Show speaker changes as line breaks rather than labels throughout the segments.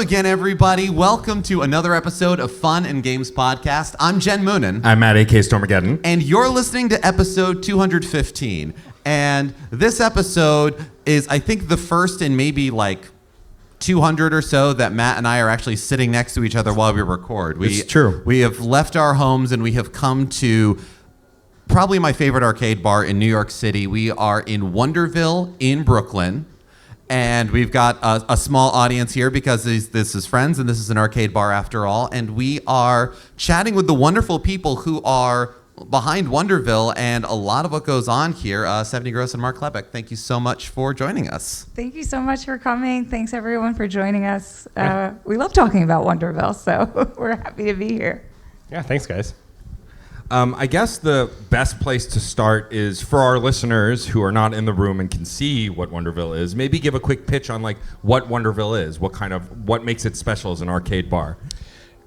again, everybody. Welcome to another episode of Fun and Games Podcast. I'm Jen Moonen.
I'm Matt, a.k.a. Stormageddon.
And you're listening to episode 215. And this episode is, I think, the first in maybe like 200 or so that Matt and I are actually sitting next to each other while we record.
It's true.
We have left our homes and we have come to probably my favorite arcade bar in New York City. We are in Wonderville in Brooklyn. And we've got a small audience here because this is Friends and this is an arcade bar after all. And we are chatting with the wonderful people who are behind Wonderville and a lot of what goes on here. Stephanie Gross and Mark Kleback, thank you so much for joining us.
Thank you so much for coming. Thanks everyone for joining us. We love talking about Wonderville, so we're happy to be here.
Yeah, thanks guys. I guess the best place to start is for our listeners who are not in the room and can see what Wonderville is, maybe give a quick pitch on like what Wonderville is, what makes it special as an arcade bar.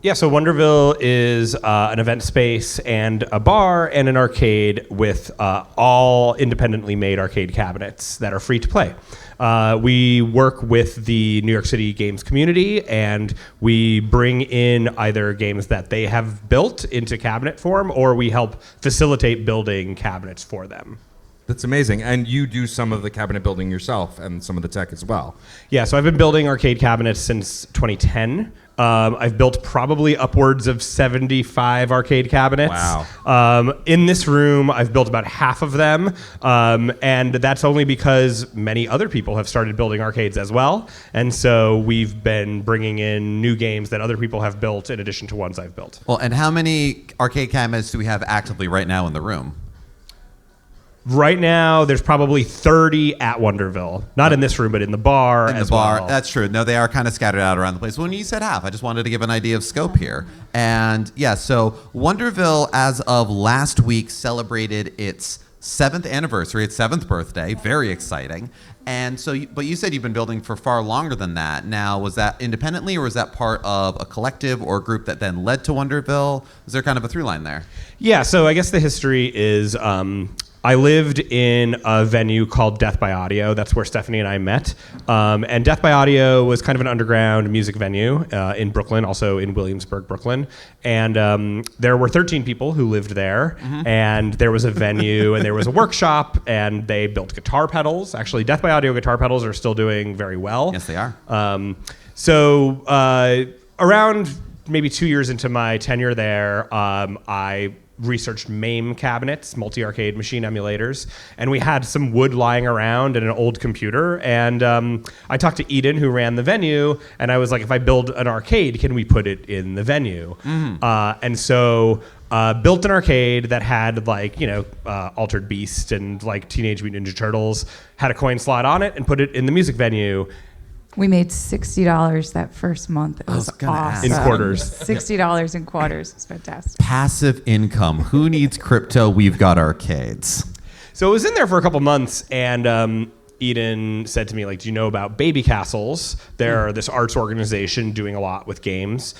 Yeah, so Wonderville is an event space and a bar and an arcade with all independently made arcade cabinets that are free to play. We work with the New York City games community, and we bring in either games that they have built into cabinet form, or we help facilitate building cabinets for them.
That's amazing. And you do some of the cabinet building yourself and some of the tech as well.
Yeah, so I've been building arcade cabinets since 2010. I've built probably upwards of 75 arcade cabinets.
Wow.
In this room, I've built about half of them, and that's only because many other people have started building arcades as well, and so we've been bringing in new games that other people have built in addition to ones I've built.
Well, and how many arcade cabinets do we have actively right now in the room?
Right now, there's probably 30 at Wonderville. Not in this room, but in the bar as well.
That's true. No, they are kind of scattered out around the place. When you said half, I just wanted to give an idea of scope here. And yeah, so Wonderville, as of last week, celebrated its 7th anniversary, its 7th birthday. Very exciting. And so, but you said you've been building for far longer than that. Now, was that independently, or was that part of a collective or a group that then led to Wonderville? Is there kind of a through line there?
Yeah, so I guess the history is I lived in a venue called Death by Audio. That's where Stephanie and I met. And Death by Audio was kind of an underground music venue in Brooklyn, also in Williamsburg, Brooklyn. And there were 13 people who lived there. Mm-hmm. And there was a venue and there was a workshop, and they built guitar pedals. Actually, Death by Audio guitar pedals are still doing very well.
Yes, they are.
So around maybe 2 years into my tenure there, I researched MAME cabinets, multi-arcade machine emulators, and we had some wood lying around and an old computer, and I talked to Eden, who ran the venue, and I was like, if I build an arcade, can we put it in the venue? Mm-hmm. And so built an arcade that had like, Altered Beast and like Teenage Mutant Ninja Turtles, had a coin slot on it, and put it in the music venue.
We made $60 that first month. It was awesome.
In quarters.
$60 in quarters. It's fantastic.
Passive income. Who needs crypto? We've got arcades.
So it was in there for a couple months, and Eden said to me, like, do you know about Baby Castles? They're this arts organization doing a lot with games.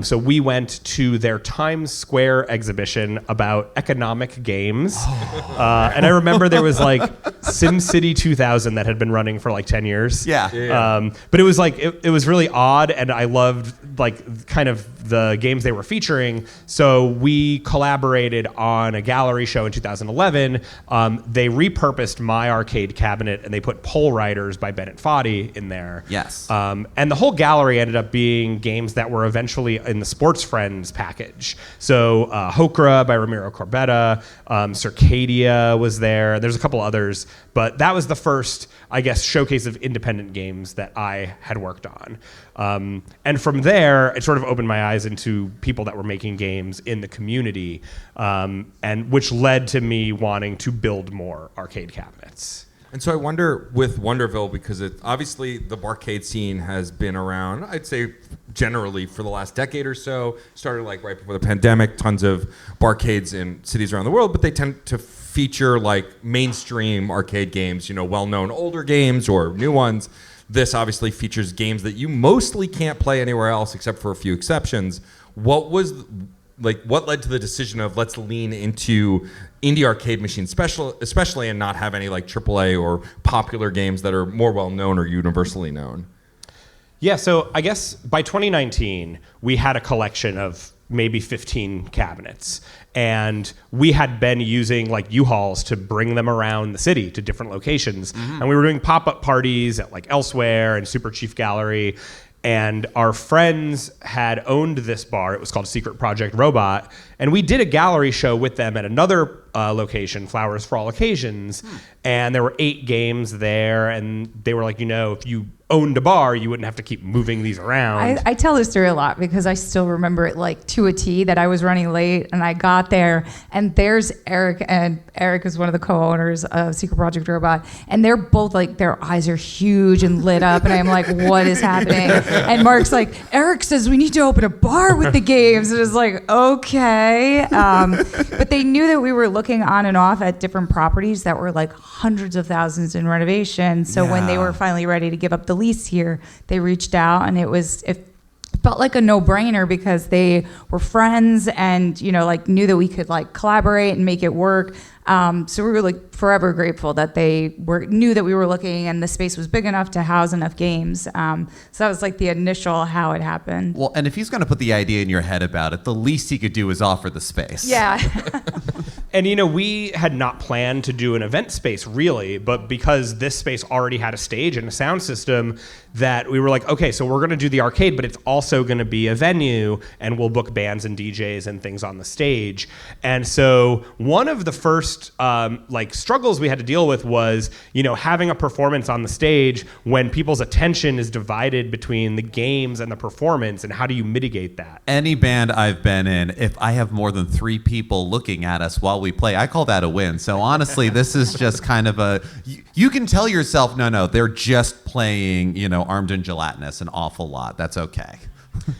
So we went to their Times Square exhibition about economic games. And I remember there was like SimCity 2000 that had been running for like 10 years.
Yeah.
But it was like, it was really odd, and I loved like kind of the games they were featuring. So we collaborated on a gallery show in 2011. They repurposed my arcade cabinet and they put Pole Riders by Bennett Foddy in there.
Yes.
And the whole gallery ended up being games that were eventually in the Sports Friends package. So Hokra by Ramiro Corbetta, Circadia was there. There's a couple others, but that was the first, I guess, showcase of independent games that I had worked on. And from there, it sort of opened my eyes into people that were making games in the community, and which led to me wanting to build more arcade cabinets.
And so I wonder with Wonderville, because obviously the barcade scene has been around, I'd say generally for the last decade or so. Started like right before the pandemic, tons of barcades in cities around the world, but they tend to feature like mainstream arcade games, well-known older games or new ones. This obviously features games that you mostly can't play anywhere else except for a few exceptions. What led to the decision of let's lean into indie arcade machines, especially and not have any like AAA or popular games that are more well known or universally known?
Yeah, so I guess by 2019, we had a collection of maybe 15 cabinets. And we had been using like U-Hauls to bring them around the city to different locations. And we were doing pop-up parties at like Elsewhere and Super Chief Gallery. And our friends had owned this bar. It was called Secret Project Robot. And we did a gallery show with them at another location, Flowers for All Occasions. And there were 8 games there. And they were like, if you owned a bar, you wouldn't have to keep moving these around.
I tell this story a lot because I still remember it like to a T that I was running late and I got there and there's Eric, and Eric is one of the co-owners of Secret Project Robot, and they're both like, their eyes are huge and lit up and I'm like, what is happening? And Mark's like, Eric says we need to open a bar with the games. And it's like, okay. But they knew that we were looking on and off at different properties that were like hundreds of thousands in renovation. So when they were finally ready to give up the lease here, they reached out, and it felt like a no-brainer because they were friends and knew that we could like collaborate and make it work. So we were like forever grateful that they knew that we were looking and the space was big enough to house enough games. So that was like the initial how it happened.
Well, and if he's going to put the idea in your head about it, the least he could do is offer the space.
Yeah.
And we had not planned to do an event space really, but because this space already had a stage and a sound system, that we were like, okay, so we're going to do the arcade, but it's also going to be a venue, and we'll book bands and DJs and things on the stage. And so one of the first struggles we had to deal with was, having a performance on the stage when people's attention is divided between the games and the performance, and how do you mitigate that?
Any band I've been in, if I have more than 3 people looking at us while we play, I call that a win. So honestly, this is just kind of you can tell yourself, no, they're just playing, armed and gelatinous an awful lot. That's okay.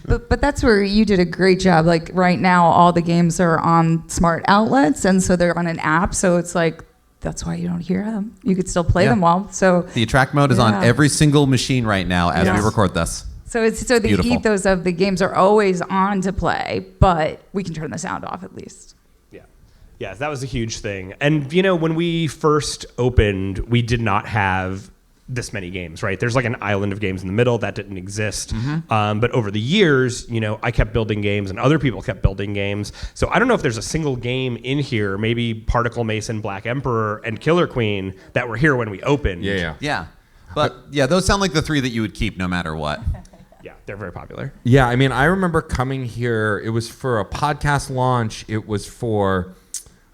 But that's where you did a great job. Like right now, all the games are on smart outlets, and so they're on an app. So it's like, that's why you don't hear them. You could still play them all. So
the attract mode is on every single machine right now as we record this.
So the
beautiful.
ethos of the games are always on to play, but we can turn the sound off at least.
Yeah, that was a huge thing. And, when we first opened, we did not have this many games, right? There's like an island of games in the middle that didn't exist. But over the years, I kept building games and other people kept building games. So I don't know if there's a single game in here, maybe Particle Mason, Black Emperor, and Killer Queen, that were here when we opened.
Yeah. But those sound like the 3 that you would keep no matter what.
Yeah, they're very popular.
Yeah, I mean, I remember coming here. It was for a podcast launch. It was for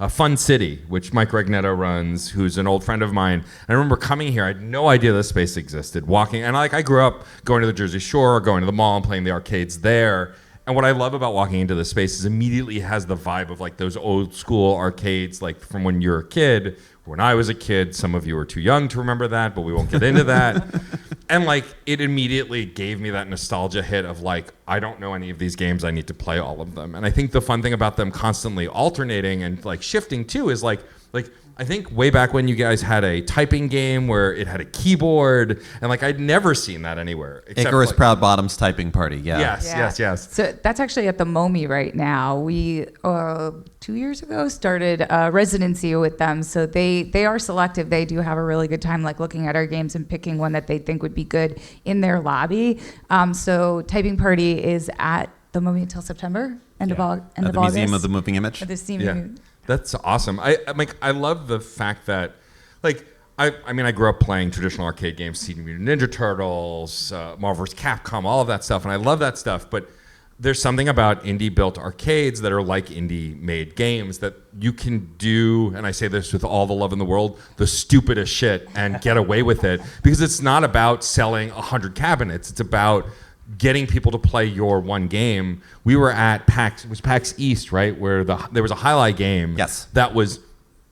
Fun City, which Mike Regnetto runs, who's an old friend of mine. And I remember coming here. I had no idea this space existed. Walking, and I grew up going to the Jersey Shore, going to the mall, and playing the arcades there. And what I love about walking into this space is immediately has the vibe of like those old school arcades, like from when you're a kid. When I was a kid, some of you are too young to remember that, but we won't get into that. And like, it immediately gave me that nostalgia hit of like, I don't know any of these games, I need to play all of them. And I think the fun thing about them constantly alternating and like shifting too is like I think way back when you guys had a typing game where it had a keyboard, and like I'd never seen that anywhere.
Icarus Proud Bottoms typing party,
Yes.
So that's actually at the MoMI right now. We 2 years ago started a residency with them. So they are selective. They do have a really good time like looking at our games and picking one that they think would be good in their lobby. So typing party is at the MoMI until September, end of August.
At the Museum of the Moving Image.
At the Museum.
That's awesome. I love the fact that, like, I mean, I grew up playing traditional arcade games, Teenage Mutant Ninja Turtles, Marvel vs. Capcom, all of that stuff, and I love that stuff. But there's something about indie-built arcades that are like indie-made games that you can do, and I say this with all the love in the world, the stupidest shit and get away with it, because it's not about selling 100 cabinets. It's about getting people to play your one game. We were at PAX, it was PAX East, right, where there was a highlight game.
Yes.
That was,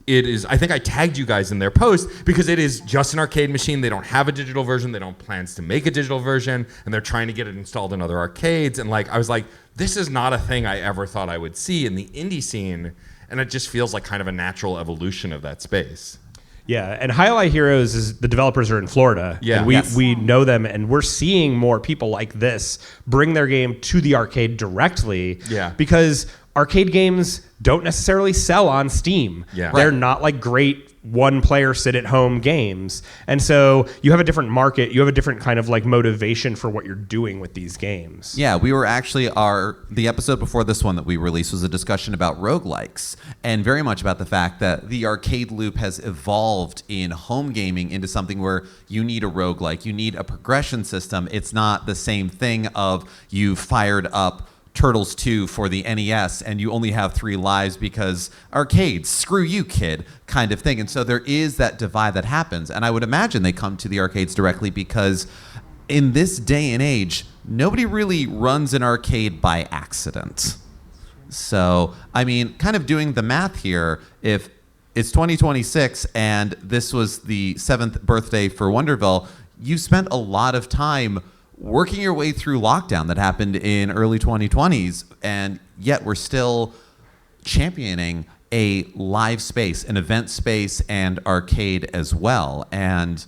it is, I think I tagged you guys in their post because it is just an arcade machine. They don't have a digital version. They don't plans to make a digital version, and they're trying to get it installed in other arcades. And like, I was like, this is not a thing I ever thought I would see in the indie scene, and it just feels like kind of a natural evolution of that space.
Yeah, and Highlight Heroes is the developers are in Florida.
Yeah.
And we know them, and we're seeing more people like this bring their game to the arcade directly.
Yeah.
Because arcade games don't necessarily sell on Steam.
Yeah.
They're
Right.
not like great one-player sit-at-home games. And so you have a different market. You have a different kind of like motivation for what you're doing with these games.
Yeah, we were actually the episode before this one that we released was a discussion about roguelikes, and very much about the fact that the arcade loop has evolved in home gaming into something where you need a roguelike, you need a progression system. It's not the same thing of you fired up Turtles 2 for the NES and you only have 3 lives because arcades, screw you, kid, kind of thing. And so there is that divide that happens. And I would imagine they come to the arcades directly because in this day and age, nobody really runs an arcade by accident. So, I mean, kind of doing the math here, if it's 2026 and this was the 7th birthday for Wonderville, you spent a lot of time working your way through lockdown that happened in early 2020s, and yet we're still championing a live space, an event space, and arcade as well. And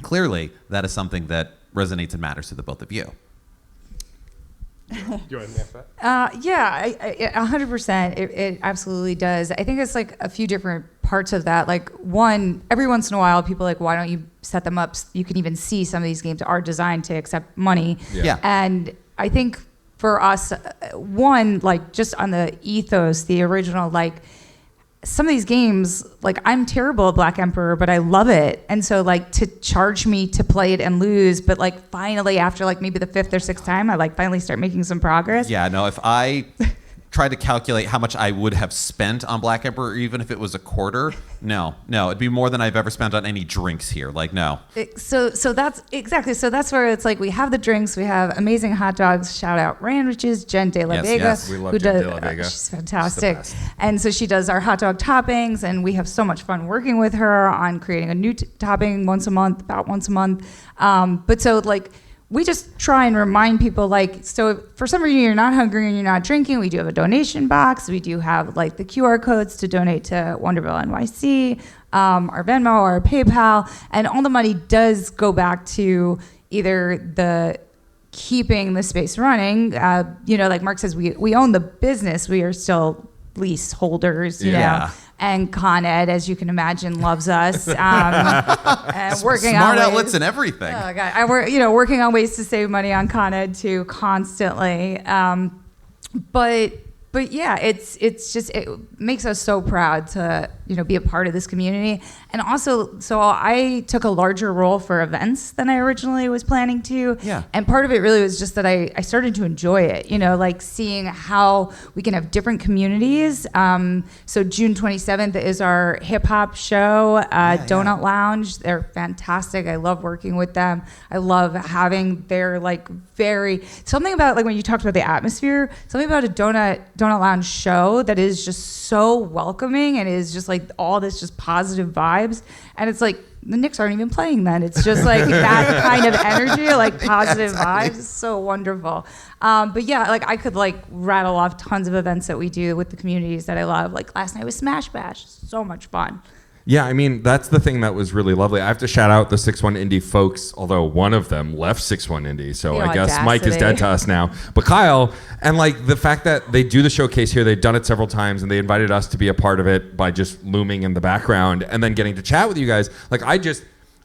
clearly, that is something that resonates and matters to the both of you.
You want to answer that?
Yeah, 100%. It absolutely does. I think it's like a few different parts of that. Like one, every once in a while, people are like, why don't you set them up? You can even see some of these games are designed to accept money.
Yeah.
And I think for us, one, like just on the ethos, the original, like some of these games, like I'm terrible at Black Emperor, but I love it. And so like to charge me to play it and lose, but like finally after like maybe the 5th or 6th time, I like finally start making some progress.
Yeah, no, if I tried to calculate how much I would have spent on Black Emperor, even if it was a quarter, no, it'd be more than I've ever spent on any drinks here. Like, no.
So that's exactly. So that's where it's like we have the drinks, we have amazing hot dogs. Shout out Ranriches, Jen De La
Yes,
Vega,
yes,
we love
who
Jen
does.
De La Vega.
She's fantastic,
She's the best.
and so she does our hot dog toppings, and we have so much fun working with her on creating a new topping about once a month. But so like. We just try and remind people, like, so if for some reason you're not hungry and you're not drinking, we do have a donation box. We do have like the QR codes to donate to Wonderville NYC, our Venmo, our PayPal, and all the money does go back to either the keeping the space running. Like Mark says, we own the business. We are still leaseholders, you know. And Con Ed, as you can imagine, loves us. And working
Smart
on
outlets
ways,
and everything.
Oh God, I work, working on ways to save money on Con Ed too, constantly. But yeah, it makes us so proud to be a part of this community. And also, so I took a larger role for events than I originally was planning to.
Yeah.
And part of it really was just that I started to enjoy it, like seeing how we can have different communities. So June 27th is our hip hop show, Donut Lounge. They're fantastic. I love working with them. I love having their something about like when you talked about the atmosphere, something about a Donut Lounge show that is just so welcoming and is just like all this just positive vibes. And it's like the Knicks aren't even playing then. It's just like that kind of energy, like positive vibes. It's so wonderful. But yeah, like I could like rattle off tons of events that we do with the communities that I love. Like last night was Smash Bash. So much fun.
Yeah, I mean, that's the thing that was really lovely. I have to shout out the 6-1 Indie folks, although one of them left 6-1 Indie, so
The
I guess
audacity.
Mike is dead to us now. But Kyle, and like the fact that they do the showcase here, they've done it several times, and they invited us to be a part of it by just looming in the background and then getting to chat with you guys. Like I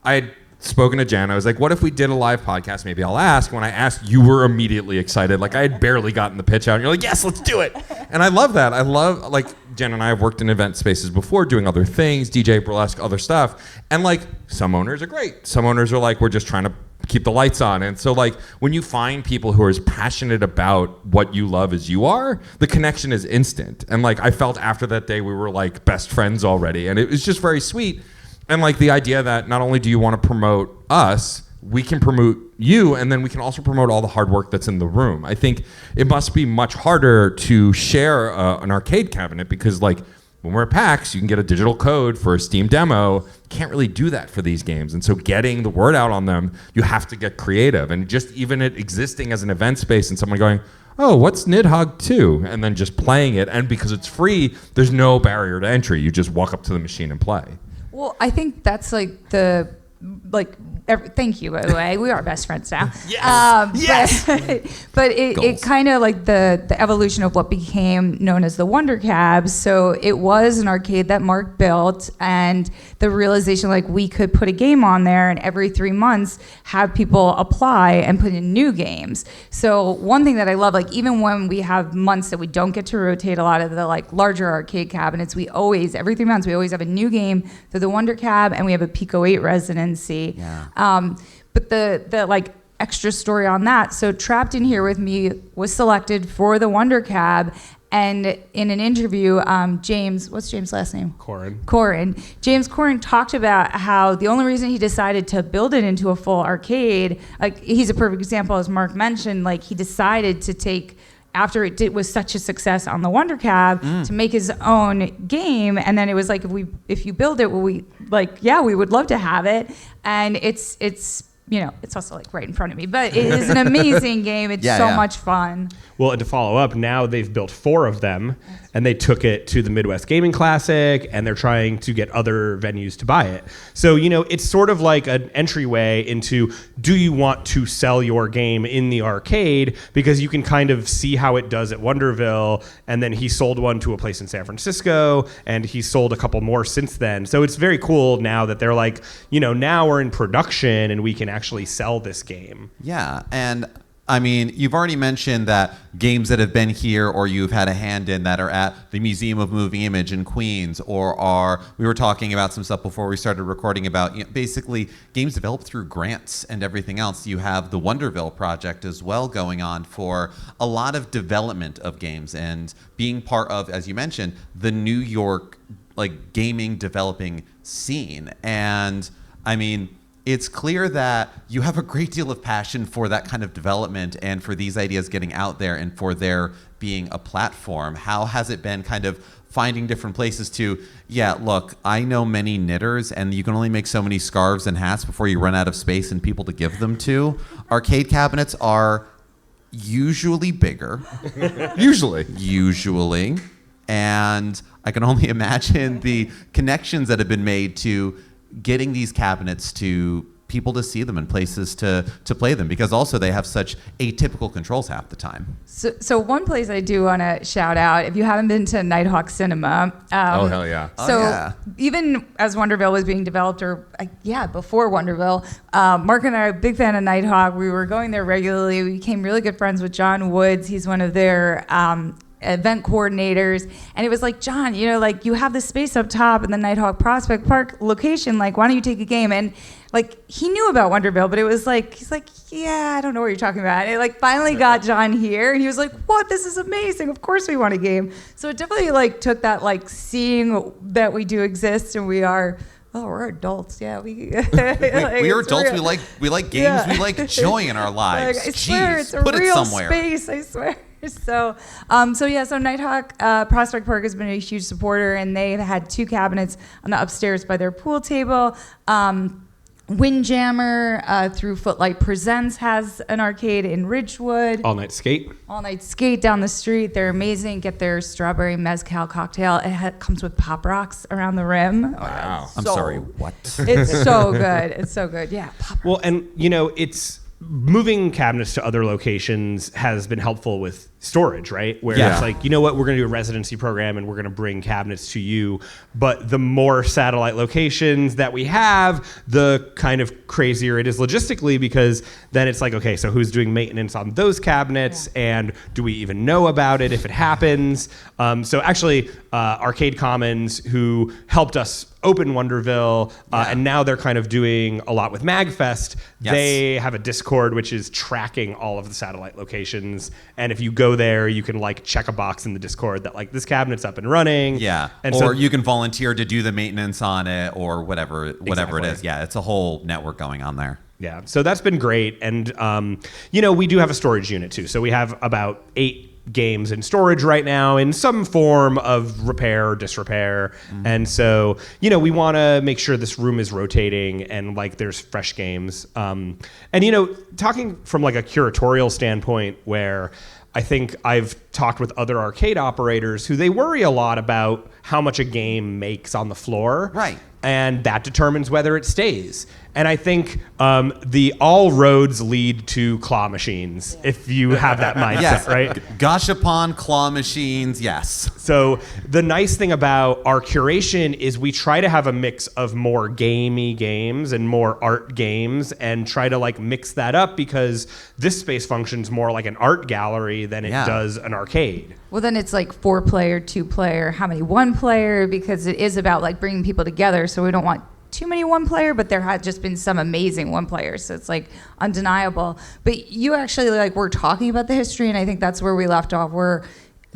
had spoken to Jen. I was like, what if we did a live podcast? Maybe I'll ask. When I asked, you were immediately excited. Like I had barely gotten the pitch out. And you're like, yes, let's do it. And I love that. I love, like, Jen and I have worked in event spaces before doing other things, DJ, burlesque, other stuff. And like some owners are great. Some owners are like, we're just trying to keep the lights on. And so like when you find people who are as passionate about what you love as you are, the connection is instant. And like I felt after that day we were like best friends already. And it was just very sweet. And like the idea that not only do you want to promote us, we can promote you, and then we can also promote all the hard work that's in the room. I think it must be much harder to share an arcade cabinet because like when we're at PAX, you can get a digital code for a Steam demo. Can't really do that for these games. And so getting the word out on them, you have to get creative. And just even it existing as an event space and someone going, oh, what's Nidhogg 2? And then just playing it. And because it's free, there's no barrier to entry. You just walk up to the machine and play.
Well, I think that's like the like, thank you, by the way. We are best friends now.
Yes.
But it kind of like the evolution of what became known as the Wonder Cabs. So it was an arcade that Mark built, and the realization like we could put a game on there and every 3 months have people apply and put in new games. So one thing that I love, like even when we have months that we don't get to rotate a lot of the like larger arcade cabinets, we always, every 3 months, we always have a new game through the Wonder Cab, and we have a Pico 8 residency.
Yeah.
But the like extra story on that, so Trapped in Here With Me was selected for the Wonder Cab, and in an interview, James, what's James' last name? James Corin talked about how the only reason he decided to build it into a full arcade, like he's a perfect example, as Mark mentioned, like he decided to take, after it was such a success on the Wonder Cab, to make his own game, and then it was like, if you build it, we would love to have it, and it's it's also like right in front of me, but it is an amazing game. It's so much fun.
Well, and to follow up, now they've built 4 of them, and they took it to the Midwest Gaming Classic, and they're trying to get other venues to buy it. So, it's sort of like an entryway into, do you want to sell your game in the arcade? Because you can kind of see how it does at Wonderville, and then he sold one to a place in San Francisco, and he sold a couple more since then. So it's very cool now that they're like, now we're in production, and we can actually sell this game.
Yeah, and I mean, you've already mentioned that games that have been here or you've had a hand in that are at the Museum of Moving Image in Queens, or we were talking about some stuff before we started recording about basically games developed through grants and everything else. You have the Wonderville project as well going on for a lot of development of games and being part of, as you mentioned, the New York gaming developing scene. And I mean, it's clear that you have a great deal of passion for that kind of development and for these ideas getting out there and for there being a platform. How has it been kind of finding different places to, look, I know many knitters and you can only make so many scarves and hats before you run out of space and people to give them to. Arcade cabinets are usually bigger. Usually. And I can only imagine the connections that have been made to getting these cabinets to people to see them and places to play them, because also they have such atypical controls half the time.
So one place I do want to shout out, if you haven't been to Nighthawk Cinema.
Oh, hell yeah.
So even as Wonderville was being developed, or before Wonderville, Mark and I are a big fan of Nighthawk. We were going there regularly. We became really good friends with John Woods. He's one of their event coordinators, and it was like, John, you have this space up top in the Nighthawk Prospect Park location, why don't you take a game? And he knew about Wonderville, but it was he's like, I don't know what you're talking about. And it finally got John here, and he was like, what, this is amazing, of course we want a game. So it definitely took that seeing that we do exist, and we are, we're adults. Yeah, we are
adults. Real. We like games. We like joy in our lives.
I swear, it's a real space. I swear. So Nighthawk Prospect Park has been a huge supporter, and they've had 2 cabinets on the upstairs by their pool table. Windjammer through Footlight Presents has an arcade in Ridgewood.
All Night Skate
down the street. They're amazing. Get their strawberry mezcal cocktail. It comes with Pop Rocks around the rim.
Wow.
I'm sorry, what?
It's so good. It's so good. Yeah.
Well, and it's moving cabinets to other locations has been helpful with storage, right? Where it's like, we're going to do a residency program and we're going to bring cabinets to you. But the more satellite locations that we have, the kind of crazier it is logistically, because then it's like, okay, so who's doing maintenance on those cabinets? And do we even know about it if it happens? So actually, Arcade Commons, who helped us open Wonderville, and now they're kind of doing a lot with MagFest. They have a Discord which is tracking all of the satellite locations, and if you go there, you can check a box in the Discord that this cabinet's up and running.
And or you can volunteer to do the maintenance on it or whatever it is. Yeah, it's a whole network going on there.
Yeah, so that's been great, and we do have a storage unit too. So we have about 8 games in storage right now in some form of repair or disrepair. And so, we want to make sure this room is rotating and there's fresh games. And, talking from a curatorial standpoint, where I think I've talked with other arcade operators who they worry a lot about how much a game makes on the floor.
Right.
And that determines whether it stays. And I think the all roads lead to claw machines if you have that mindset,
Yes.
right?
Gashapon, claw machines, yes.
So the nice thing about our curation is we try to have a mix of more gamey games and more art games and try to like mix that up because this space functions more like an art gallery than it does an arcade.
Well, then it's like 4-player, 2-player, how many 1-player, because it is about like bringing people together. So we don't want too many 1-player, but there had just been some amazing 1-players. So it's like undeniable. But you actually like were talking about the history, and I think that's where we left off. Where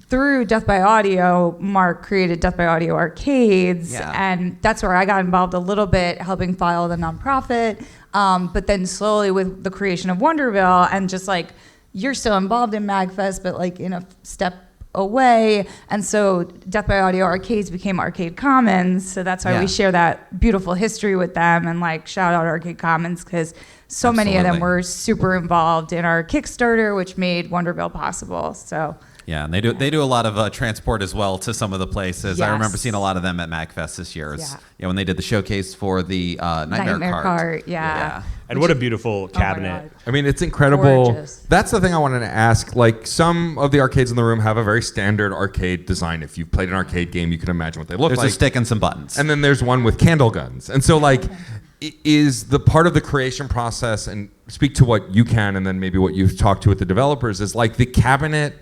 through Death by Audio, Mark created Death by Audio Arcades, and that's where I got involved a little bit, helping file the nonprofit. But then slowly with the creation of Wonderville, and just like you're still involved in MagFest, but like in a step away, and so Death by Audio Arcades became Arcade Commons, so that's why we share that beautiful history with them, and like shout out Arcade Commons because so many of them were super involved in our Kickstarter, which made Wonderville possible. So
yeah, and they do a lot of transport as well to some of the places. I remember seeing a lot of them at MagFest this year. When they did the showcase for the Nightmare Cart.
And what a beautiful cabinet.
I mean, it's incredible.
Gorgeous.
That's the thing I wanted to ask. Like, some of the arcades in the room have a very standard arcade design. If you've played an arcade game, you can imagine what they look like.
There's a stick and some buttons.
And then there's one with candle guns. And so, like, is the part of the creation process, and speak to what you can, and then maybe what you've talked to with the developers, is like the cabinet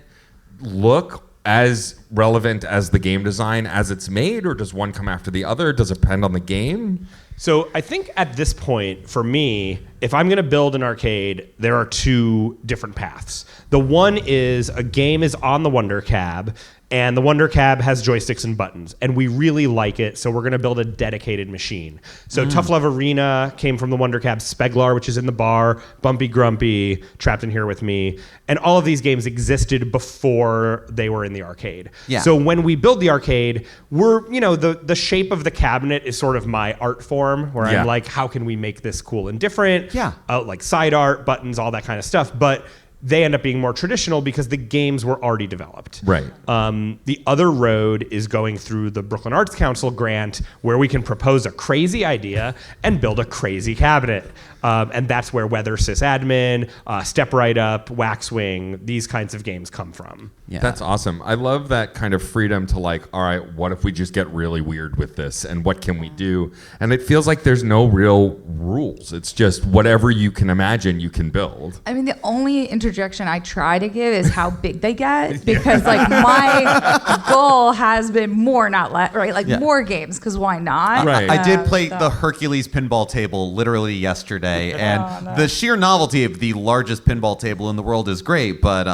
look as relevant as the game design as it's made, or does one come after the other? Does it depend on the game?
So I think at this point, for me, if I'm going to build an arcade, there are two different paths. The one is a game is on the Wonder Cab, and the Wonder Cab has joysticks and buttons, and we really like it, so we're going to build a dedicated machine. So Tough Love Arena came from the Wonder Cab, Speglar, which is in the bar, Bumpy Grumpy, Trapped in Here with Me, and all of these games existed before they were in the arcade. So when we build the arcade, we're, the shape of the cabinet is sort of my art form, where I'm like, how can we make this cool and different? Like side art, buttons, all that kind of stuff. But they end up being more traditional because the games were already developed.
Right.
The other road is going through the Brooklyn Arts Council grant, where we can propose a crazy idea and build a crazy cabinet. And that's where Weather Sysadmin, Step Right Up, Waxwing, these kinds of games come from.
That's awesome. I love that kind of freedom to like, all right, what if we just get really weird with this, and what can we do? And it feels like there's no real rules. It's just whatever you can imagine, you can build.
I mean, the only interjection I try to give is how big they get, because like my goal has been more, not less, right? Like more games, because why not?
Right.
I did play the Hercules pinball table literally yesterday, and the sheer novelty of the largest pinball table in the world is great, but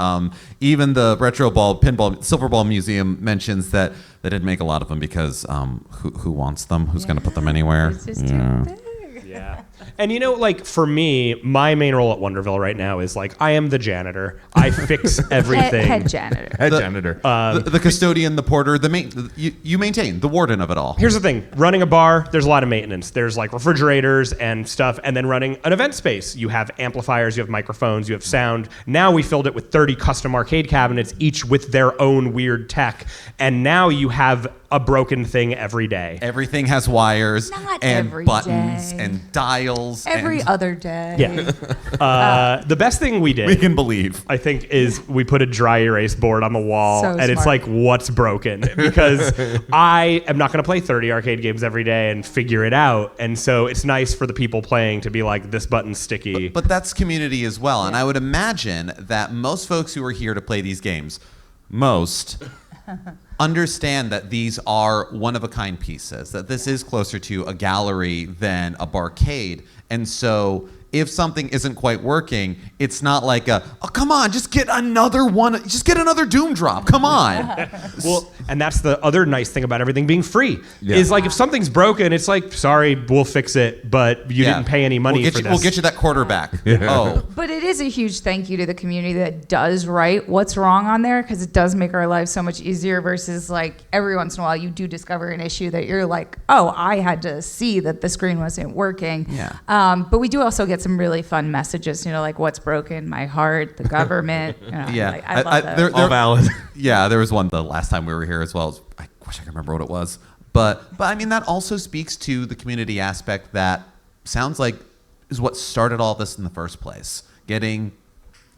even the Retro Ball Pinball Silver Ball Museum mentions that they didn't make a lot of them because who wants them? Who's going to put them anywhere?
It's just too big.
And like for me, my main role at Wonderville right now is like, I am the janitor. I fix everything.
Head janitor.
Janitor.
The custodian, the porter, you maintain, the warden of it all.
Here's the thing. Running a bar, there's a lot of maintenance. There's like refrigerators and stuff. And then running an event space, you have amplifiers, you have microphones, you have sound. Now we filled it with 30 custom arcade cabinets, each with their own weird tech. And now you have a broken thing every day.
Everything has wires
Not
and
every
buttons
day.
and dials.
Every other day.
The best thing we did,
we can believe,
I think, is we put a dry erase board on the wall,
So
and it's
smart.
like, what's broken? Because I am not going to play 30 arcade games every day and figure it out. And so it's nice for the people playing to be like, this button's sticky.
but that's community as well. And I would imagine that most folks who are here to play these games, understand that these are one-of-a-kind pieces, that this is closer to a gallery than a barcade. And so if something isn't quite working, it's not like oh, come on, just get another one, just get another Doom drop, come on.
Well, and that's the other nice thing about everything being free, is like if something's broken, it's like, sorry, we'll fix it, but you didn't pay any money for this.
We'll get you that quarterback. Oh.
But it is a huge thank you to the community that does write what's wrong on there, because it does make our lives so much easier versus like every once in a while you do discover an issue that you're like, oh, I had to see that the screen wasn't working. But we do also get some really fun messages, like what's broken, my heart, the government. I love that.
All valid.
Yeah, there was one the last time we were here as well. I wish I could remember what it was. But I mean, that also speaks to the community aspect that sounds like is what started all this in the first place. Getting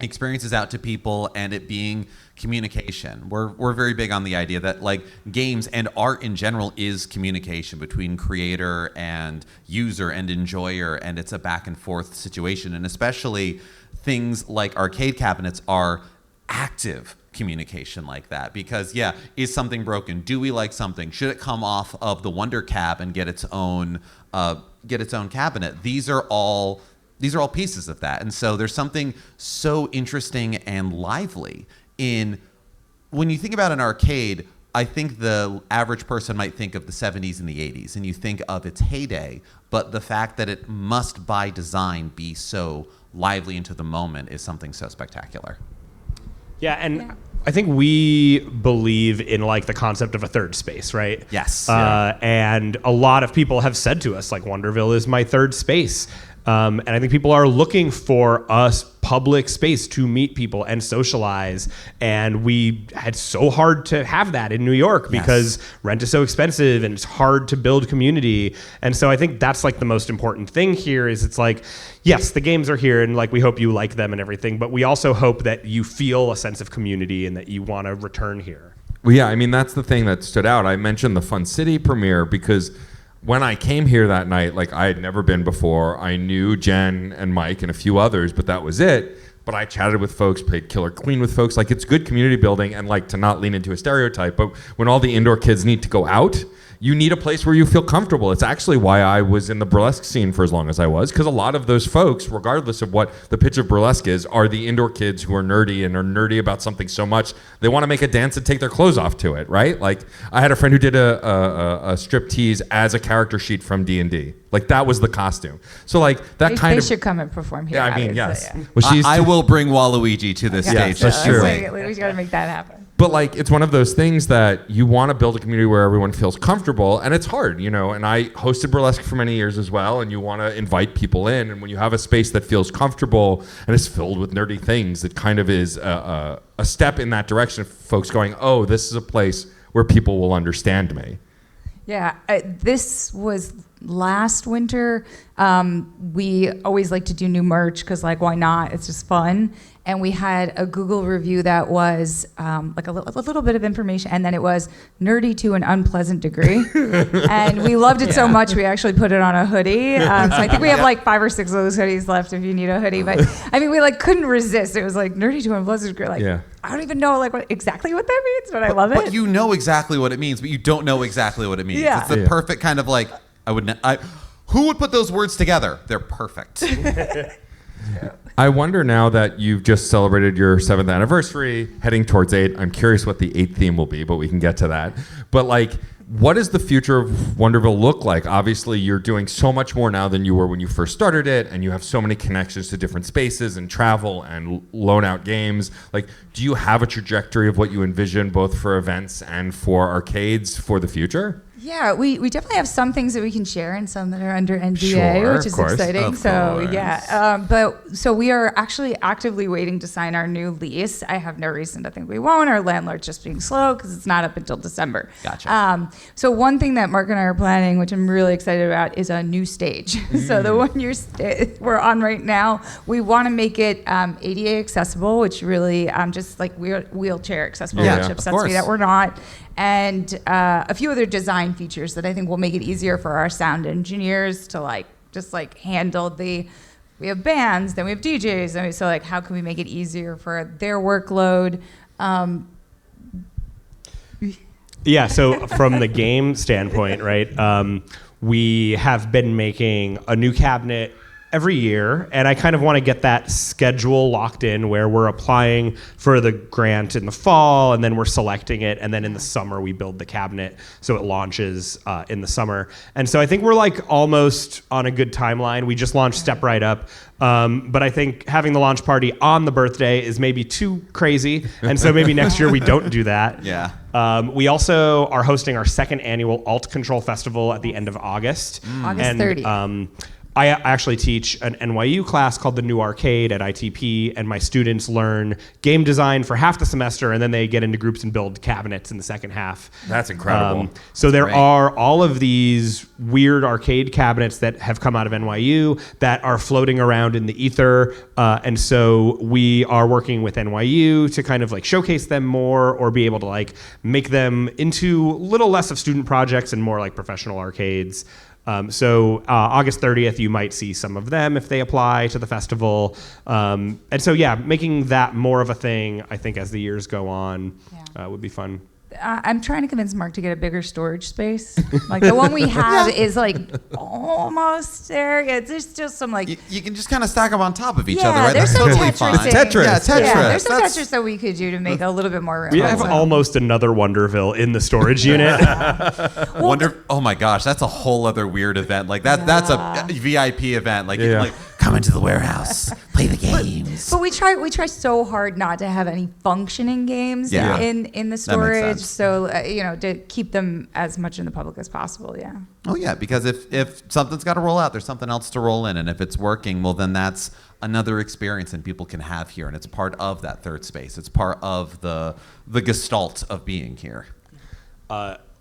experiences out to people and it being communication. We're very big on the idea that like games and art in general is communication between creator and user and enjoyer, and it's a back and forth situation. And especially things like arcade cabinets are active communication like that, because is something broken? Do we like something? Should it come off of the Wonder Cab and get its own cabinet? These are all pieces of that. And so there's something so interesting and lively in when you think about an arcade. I think the average person might think of the 70s and the 80s, and you think of its heyday, but the fact that it must by design be so lively into the moment is something so spectacular.
Yeah, and I think we believe in like the concept of a third space, right?
Yes.
And a lot of people have said to us, like, Wonderville is my third space. And I think people are looking for us public space to meet people and socialize. And we had so hard to have that in New York because rent is so expensive and it's hard to build community. And so I think that's like the most important thing here is it's like, yes, the games are here and like we hope you like them and everything, but we also hope that you feel a sense of community and that you want to return here.
Well, yeah, I mean, that's the thing that stood out. I mentioned the Fun City premiere because when I came here that night, like I had never been before. I knew Jen and Mike and a few others, but that was it. But I chatted with folks, played Killer Queen with folks. Like, it's good community building, and like to not lean into a stereotype, but when all the indoor kids need to go out, you need a place where you feel comfortable. It's actually why I was in the burlesque scene for as long as I was, because a lot of those folks, regardless of what the pitch of burlesque is, are the indoor kids who are nerdy and are nerdy about something so much they want to make a dance and take their clothes off to it, right? Like, I had a friend who did a strip tease as a character sheet from D&D. Like, that was the costume. So like that
They should come and perform here.
Yeah, I mean,
obviously,
yes.
yeah.
Well,
I will bring Waluigi to this
Yes,
stage.
that's true.
We got to make that happen.
But like, it's one of those things that you want to build a community where everyone feels comfortable, and it's hard, you know. And I hosted burlesque for many years as well, and you want to invite people in. And when you have a space that feels comfortable and is filled with nerdy things, it kind of is a step in that direction of folks going, oh, this is a place where people will understand me.
Yeah, this was last winter. We always like to do new merch because, like, why not? It's just fun. And we had a Google review that was like a little bit of information, and then it was nerdy to an unpleasant degree. And we loved it so much, we actually put it on a hoodie. So I think we have like 5 or 6 of those hoodies left if you need a hoodie. But I mean, we like couldn't resist. It was like nerdy to an unpleasant degree. Like, I don't even know like exactly what that means, but I love it.
But you know exactly what it means, but you don't know exactly what it means.
Yeah.
It's the perfect kind of like, who would put those words together? They're perfect.
I wonder now that you've just celebrated your 7th anniversary, heading towards 8. I'm curious what the 8th theme will be, but we can get to that. But like, what does the future of Wonderville look like? Obviously, you're doing so much more now than you were when you first started it, and you have so many connections to different spaces and travel and loan out games. Like, do you have a trajectory of what you envision both for events and for arcades for the future?
Yeah, we definitely have some things that we can share and some that are under NDA,
Sure,
which is exciting.
of
So
course.
yeah, but we are actually actively waiting to sign our new lease. I have no reason to think we won't. Our landlord's just being slow because it's not up until December.
Gotcha.
So one thing that Mark and I are planning, which I'm really excited about, is a new stage. So the one we're on right now, we want to make it ADA accessible, which really just like wheelchair accessible,
Yeah,
which
of
upsets
course.
me that we're not. And a few other design features that I think will make it easier for our sound engineers to just handle we have bands, then we have DJs, and so like how can we make it easier for their workload?
Yeah, so from the game standpoint, right, we have been making a new cabinet every year, and I kind of want to get that schedule locked in where we're applying for the grant in the fall, and then we're selecting it, and then in the summer we build the cabinet so it launches in the summer. And so I think we're like almost on a good timeline. We just launched Step Right Up, but I think having the launch party on the birthday is maybe too crazy, and so maybe next year we don't do that.
Yeah.
We also are hosting our 2nd annual Alt Control Festival at the end of August.
August 30th.
I actually teach an NYU class called the New Arcade at ITP, and my students learn game design for half the semester, and then they get into groups and build cabinets in the second half.
That's incredible.
So there
great.
are all of these weird arcade cabinets that have come out of NYU that are floating around in the ether, and so we are working with NYU to kind of like showcase them more or be able to like make them into a little less of student projects and more like professional arcades. So August 30th, you might see some of them if they apply to the festival. And so, yeah, making that more of a thing, I think, as the years go on, would be fun.
I'm trying to convince Mark to get a bigger storage space. Like the one we have is like almost there. Yeah, there's still some like.
You can just kind of stack them on top of each
Yeah,
other, right?
there's
That's
some
totally
Tetris
fine.
thing.
Tetris.
Yeah, Tetris.
Yeah, there's some
That's-
Tetris that we could do to make a little bit more room.
We have
Also.
almost another Wonderville in the storage unit.
Oh my gosh, that's a whole other weird event. Like that's a VIP event. Like, you
Yeah.
can, like come into the warehouse, play the games.
But we try so hard not to have any functioning games
Yeah.
in the storage. So to keep them as much in the public as possible. Yeah.
Oh yeah, because if something's got to roll out, there's something else to roll in, and if it's working, well then that's another experience that people can have here, and it's part of that third space. It's part of the gestalt of being here.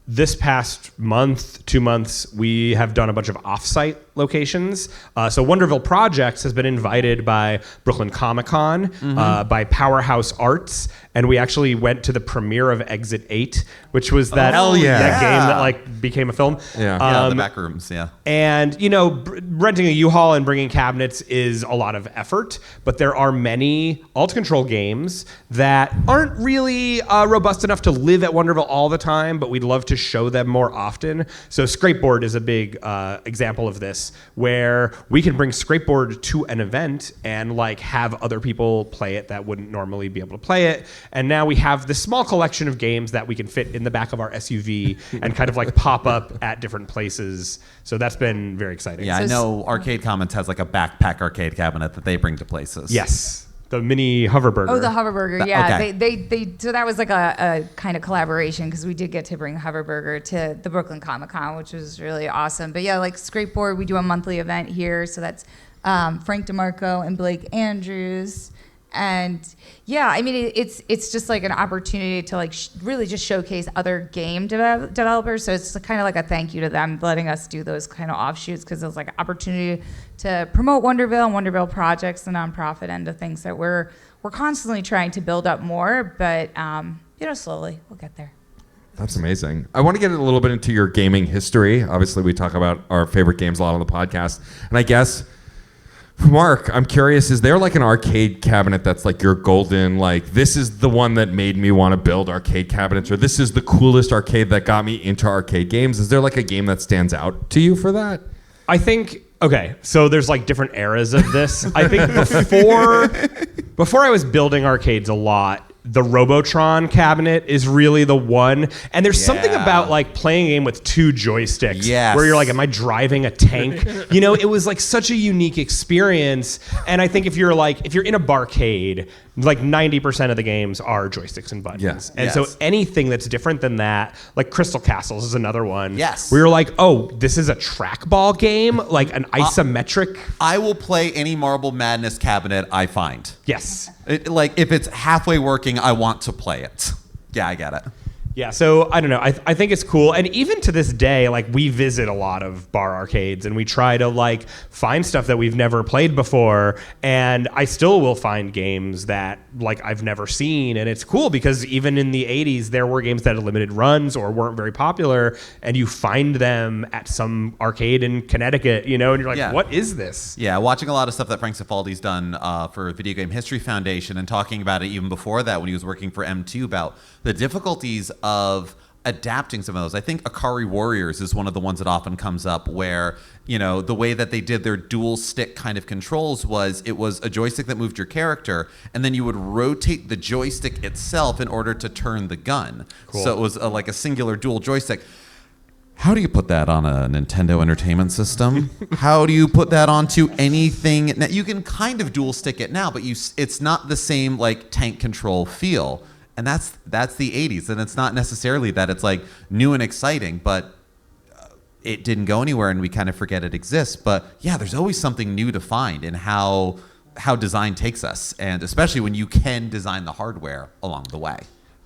This past month, 2 months, we have done a bunch of off-site locations. So Wonderville Projects has been invited by Brooklyn Comic Con, by Powerhouse Arts, and we actually went to the premiere of Exit 8, which was that,
hell yeah.
that game
Yeah.
that like became a film.
Yeah, the back rooms. Yeah.
And, renting a U-Haul and bringing cabinets is a lot of effort, but there are many alt-control games that aren't really robust enough to live at Wonderville all the time, but we'd love to show them more often. So Scrapeboard is a big example of this, where we can bring Scrapeboard to an event and like have other people play it that wouldn't normally be able to play it. And now we have this small collection of games that we can fit in the back of our SUV and kind of like pop up at different places. So that's been very exciting.
Yeah, I know Arcade Commons has like a backpack arcade cabinet that they bring to places.
Yes. The mini hoverburger.
Oh, the hoverburger. Yeah,
okay.
they so that was like a kind of collaboration because we did get to bring hoverburger to the Brooklyn Comic Con, which was really awesome. But yeah, like Scrapeboard, we do a monthly event here, so that's Frank DeMarco and Blake Andrews. And yeah, I mean, it's just like an opportunity to like really just showcase other game developers. So it's kind of like a thank you to them letting us do those kind of offshoots because it was like an opportunity to promote Wonderville and Wonderville projects, the nonprofit end of things that we're constantly trying to build up more. But slowly we'll get there.
That's amazing. I want to get a little bit into your gaming history. Obviously, we talk about our favorite games a lot on the podcast. And I guess, Mark, I'm curious, is there like an arcade cabinet that's like your golden, like this is the one that made me want to build arcade cabinets, or this is the coolest arcade that got me into arcade games? Is there like a game that stands out to you for that?
I think, okay, so there's like different eras of this. I think before I was building arcades a lot, the Robotron cabinet is really the one. And there's something about like playing a game with two joysticks where you're like, am I driving a tank? It was like such a unique experience. And I think if you're in a barcade, like 90% of the games are joysticks and buttons.
Yes.
And so anything that's different than that, like Crystal Castles is another one.
Yes.
We were like, oh, this is a trackball game, like an isometric.
I will play any Marble Madness cabinet I find.
Yes.
If it's halfway working, I want to play it. Yeah, I get it.
Yeah, so I don't know. I think it's cool. And even to this day, like we visit a lot of bar arcades and we try to like find stuff that we've never played before. And I still will find games that like I've never seen. And it's cool because even in the 80s, there were games that had limited runs or weren't very popular. And you find them at some arcade in Connecticut, and you're like, what is this?
Yeah, watching a lot of stuff that Frank Cifaldi's done for Video Game History Foundation and talking about it even before that when he was working for M2 about the difficulties of adapting some of those. I think Akari Warriors is one of the ones that often comes up where, the way that they did their dual stick kind of controls was it was a joystick that moved your character and then you would rotate the joystick itself in order to turn the gun. Cool. So it was like a singular dual joystick. How do you put that on a Nintendo Entertainment System? How do you put that onto anything? Now, you can kind of dual stick it now, but it's not the same like tank control feel. And that's the 80s, and it's not necessarily that it's like new and exciting, but it didn't go anywhere and we kind of forget it exists. But yeah, there's always something new to find in how design takes us, and especially when you can design the hardware along the way.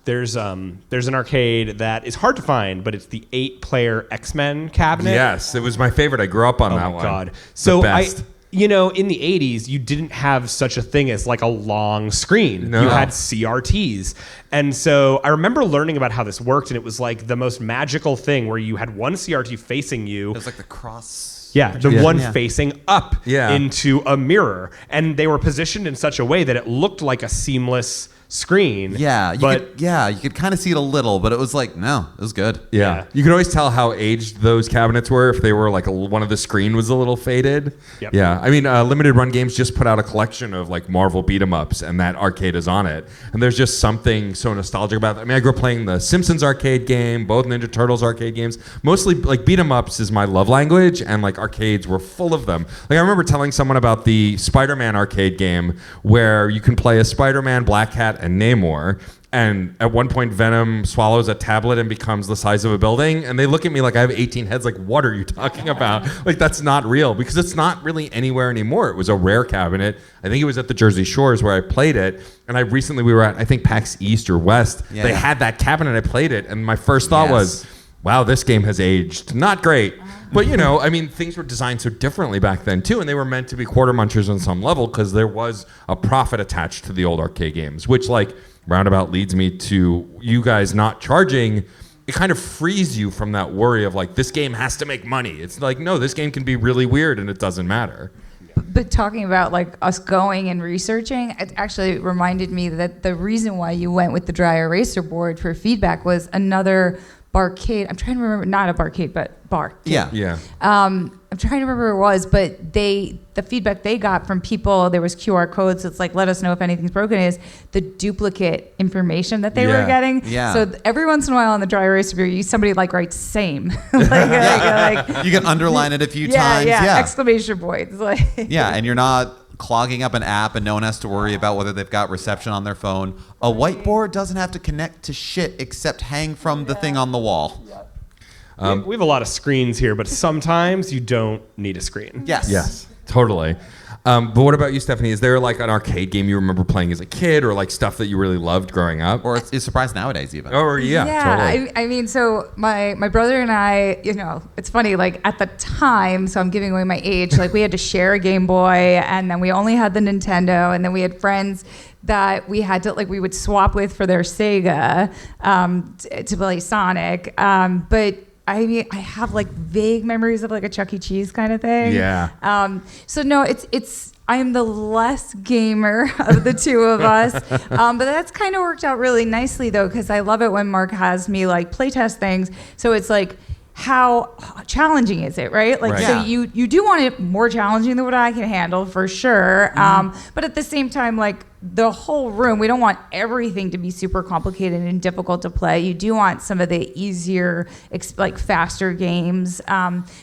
There's an arcade that is hard to find, but it's the 8-player X-Men cabinet.
Yes, it was my favorite. I grew up on that
Oh
one.
my God.
The
So
best.
in the 80s, you didn't have such a thing as like a long screen.
No.
You had CRTs. And so I remember learning about how this worked, and it was like the most magical thing where you had one CRT facing you.
It was like the cross.
Yeah, the one facing up into a mirror. And they were positioned in such a way that it looked like a seamless screen.
Yeah, you could kind of see it a little, but it was like, no, it was good.
Yeah. You could always tell how aged those cabinets were if they were like one of the screen was a little faded.
Yep.
Yeah. I mean, Limited Run Games just put out a collection of like Marvel beat 'em ups, and that arcade is on it. And there's just something so nostalgic about it. I mean, I grew up playing the Simpsons arcade game, both Ninja Turtles arcade games. Mostly like beat 'em ups is my love language, and like arcades were full of them. Like I remember telling someone about the Spider-Man arcade game where you can play as Spider-Man, Black Cat, and Namor. And at one point, Venom swallows a tablet and becomes the size of a building. And they look at me like I have 18 heads. Like, what are you talking about? Like, that's not real, because it's not really anywhere anymore. It was a rare cabinet. I think it was at the Jersey Shores where I played it. And we were at, I think, PAX East or West.
Yeah.
They had that cabinet. I played it. And my first thought was, wow, this game has aged not great. But, I mean, things were designed so differently back then, too. And they were meant to be quarter munchers on some level because there was a profit attached to the old arcade games, which, like, roundabout leads me to you guys not charging. It kind of frees you from that worry of, like, this game has to make money. It's like, no, this game can be really weird and it doesn't matter.
But talking about like us going and researching, it actually reminded me that the reason why you went with the dry eraser board for feedback was another barcade. I'm trying to remember, not a barcade, but bar.
Yeah.
Yeah.
I'm trying to remember who it was, but the feedback they got from people, there was QR codes. It's like, let us know if anything's broken, is the duplicate information that they were getting.
Yeah.
So every once in a while on the dry eraser board, somebody like writes same.
You can underline it a few times.
Yeah, exclamation points. Like,
Yeah, and you're not clogging up an app and no one has to worry about whether they've got reception on their phone. A whiteboard doesn't have to connect to shit except hang from the thing on the wall.
We have a lot of screens here, but sometimes you don't need a screen.
Yes.
Totally. But what about you, Stephanie? Is there like an arcade game you remember playing as a kid, or like stuff that you really loved growing up?
Or it's surprised nowadays even.
Oh, totally.
I mean, so my brother and I, it's funny, like at the time, so I'm giving away my age, like we had to share a Game Boy, and then we only had the Nintendo, and then we had friends that we had to, like, we would swap with for their Sega to play Sonic. But I mean, I have like vague memories of like a Chuck E. Cheese kind of thing.
Yeah.
So no, I am the less gamer of the two of us. But that's kind of worked out really nicely though, because I love it when Mark has me like playtest things. So it's like, how challenging is it, right? Like,
Right.
so you do want it more challenging than what I can handle for sure. But at the same time, like the whole room, we don't want everything to be super complicated and difficult to play. You do want some of the easier, like faster games.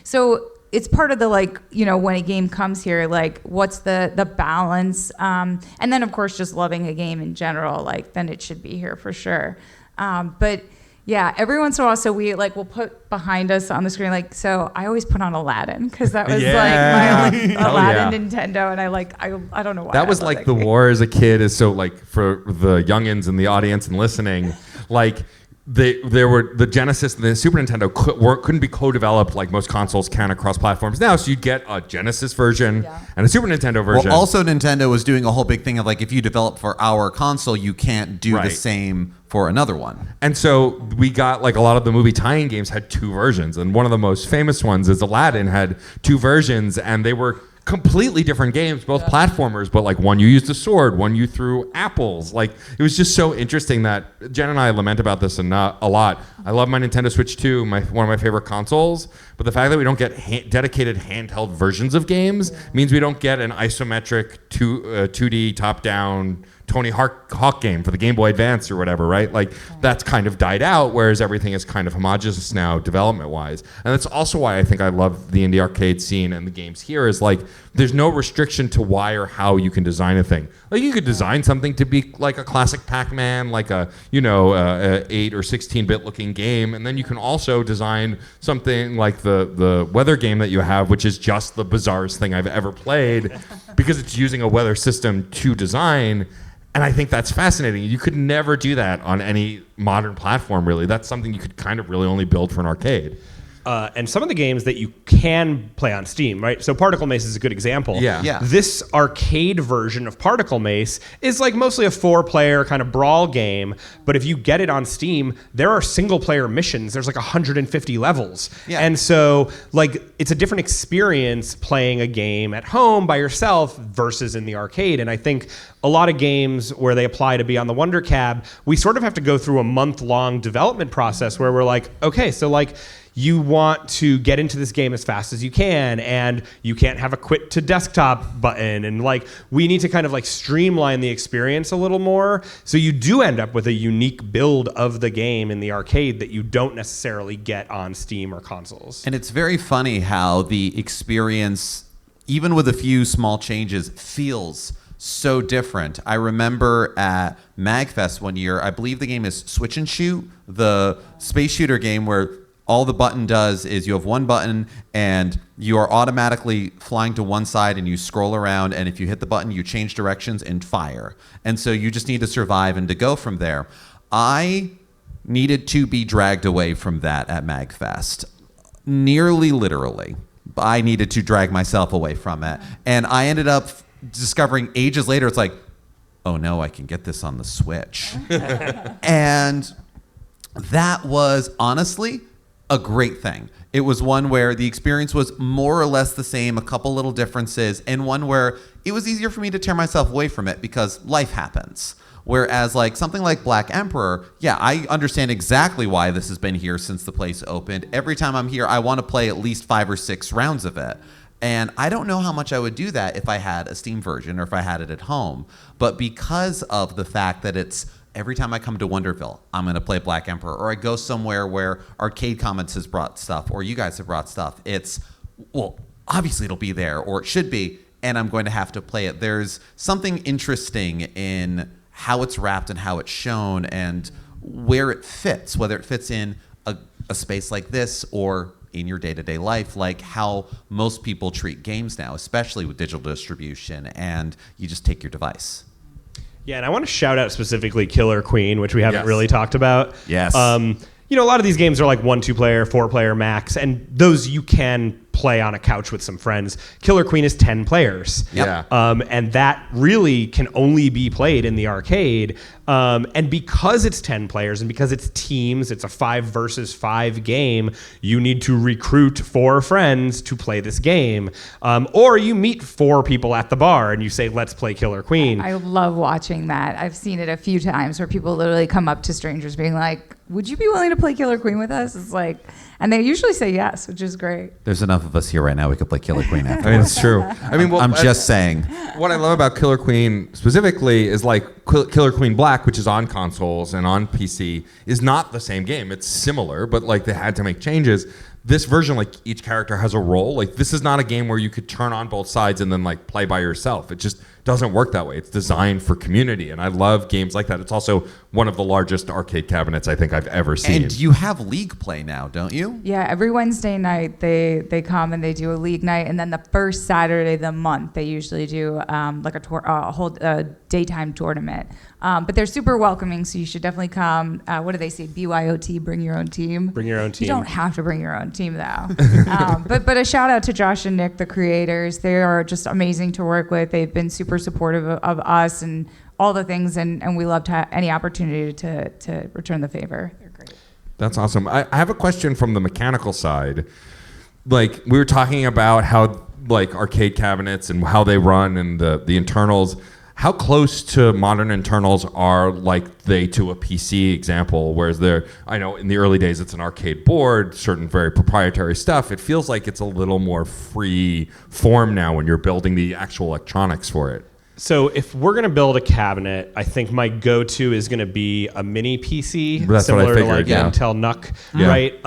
So it's part of the, like, when a game comes here, like what's the balance? And then of course, just loving a game in general, like then it should be here for sure. But yeah, every once in a while, so we'll put behind us on the screen, like, so I always put on Aladdin because that was like my Aladdin Nintendo, and I don't know why.
That was like the war as a kid is so, like, for the youngins in the audience and listening, like there were the Genesis and the Super Nintendo couldn't be co-developed like most consoles can across platforms now. So you'd get a Genesis version and a Super Nintendo version.
Well, also Nintendo was doing a whole big thing of like, if you develop for our console, you can't do the same for another one.
And so we got, like, a lot of the movie tie-in games had two versions, and one of the most famous ones is Aladdin had two versions, and they were completely different games, both platformers, but like one you used a sword, one you threw apples. Like, it was just so interesting that Jen and I lament about this a lot. I love my Nintendo Switch 2, one of my favorite consoles, but the fact that we don't get dedicated handheld versions of games means we don't get an isometric 2D top-down Tony Hawk game for the Game Boy Advance or whatever, right? Like that's kind of died out, whereas everything is kind of homogenous now development-wise. And that's also why I think I love the indie arcade scene and the games here is like there's no restriction to why or how you can design a thing. Like you could design something to be like a classic Pac-Man, like a 8 or 16-bit looking game, and then you can also design something like the weather game that you have, which is just the bizarrest thing I've ever played because it's using a weather system to design. And I think that's fascinating. You could never do that on any modern platform, really. That's something you could kind of really only build for an arcade.
And some of the games that you can play on Steam, right? So Particle Mace is a good example.
Yeah.
This arcade version of Particle Mace is like mostly a 4-player kind of brawl game, but if you get it on Steam, there are single-player missions. There's like 150 levels.
Yeah.
And so like it's a different experience playing a game at home by yourself versus in the arcade. And I think a lot of games where they apply to be on the Wonder Cab, we sort of have to go through a month-long development process where we're like, okay, so like you want to get into this game as fast as you can, and you can't have a quit to desktop button, and like we need to kind of like streamline the experience a little more so you do end up with a unique build of the game in the arcade that you don't necessarily get on Steam or consoles.
And it's very funny how the experience, even with a few small changes, feels so different. I remember at MagFest one year, I believe the game is Switch and Shoot, the space shooter game where all the button does is you have one button and you are automatically flying to one side and you scroll around, and if you hit the button, you change directions and fire. And so you just need to survive and to go from there. I needed to be dragged away from that at MagFest. Nearly literally. I needed to drag myself away from it. And I ended up discovering ages later, it's like, oh no, I can get this on the Switch. And that was honestly a great thing. It was one where the experience was more or less the same, a couple little differences, and one where it was easier for me to tear myself away from it because life happens. Whereas like something like Black Emperor, yeah, I understand exactly why this has been here since the place opened. Every time I'm here, I want to play at least 5 or 6 rounds of it. And I don't know how much I would do that if I had a Steam version or if I had it at home. But because of the fact that it's every time I come to Wonderville, I'm going to play Black Emperor, or I go somewhere where Arcade Comments has brought stuff, or you guys have brought stuff, it's, well, obviously it'll be there, or it should be, and I'm going to have to play it. There's something interesting in how it's wrapped and how it's shown and where it fits, whether it fits in a space like this or in your day-to-day life, like how most people treat games now, especially with digital distribution, and you just take your device.
Yeah, and I want to shout out specifically Killer Queen, which we haven't really talked about.
Yes.
You know, a lot of these games are like 1, 2-player, 4-player max, and those you can play on a couch with some friends. Killer Queen is 10 players.
Yep.
Yeah.
And that really can only be played in the arcade. And because it's 10 players and because it's teams, it's a 5 versus 5 game, you need to recruit 4 friends to play this game. Or you meet 4 people at the bar and you say, let's play Killer Queen.
I love watching that. I've seen it a few times where people literally come up to strangers being like, would you be willing to play Killer Queen with us? It's like, and they usually say yes, which is great.
There's enough of us here right now. We could play Killer Queen after.
I mean, it's true. I mean, well,
I'm just saying.
What I love about Killer Queen specifically is like Killer Queen Black, which is on consoles and on PC, is not the same game. It's similar, but like they had to make changes. This version, like each character has a role. Like this is not a game where you could turn on both sides and then like play by yourself. It just doesn't work that way. It's designed for community, and I love games like that. It's also one of the largest arcade cabinets I think I've ever seen.
And you have League play now, don't you?
Yeah, every Wednesday night they come and they do a league night, and then the first Saturday of the month they usually do like a whole daytime tournament. But they're super welcoming, so you should definitely come. What do they say? BYOT, bring your own team.
Bring your own team.
You don't have to bring your own team though. But a shout out to Josh and Nick, the creators. They are just amazing to work with. They've been super supportive of us and all the things, and we love to have any opportunity to return the favor. They're great.
That's awesome. I have a question from the mechanical side. Like we were talking about how like arcade cabinets and how they run and the internals. How close to modern internals are like they to a PC example? Whereas I know in the early days it's an arcade board, certain very proprietary stuff. It feels like it's a little more free form now when you're building the actual electronics for it.
So if we're going to build a cabinet, I think my go-to is going to be a mini PC,
That's what I
similar to
figured,
like
yeah.
Intel NUC,
Yeah.
right?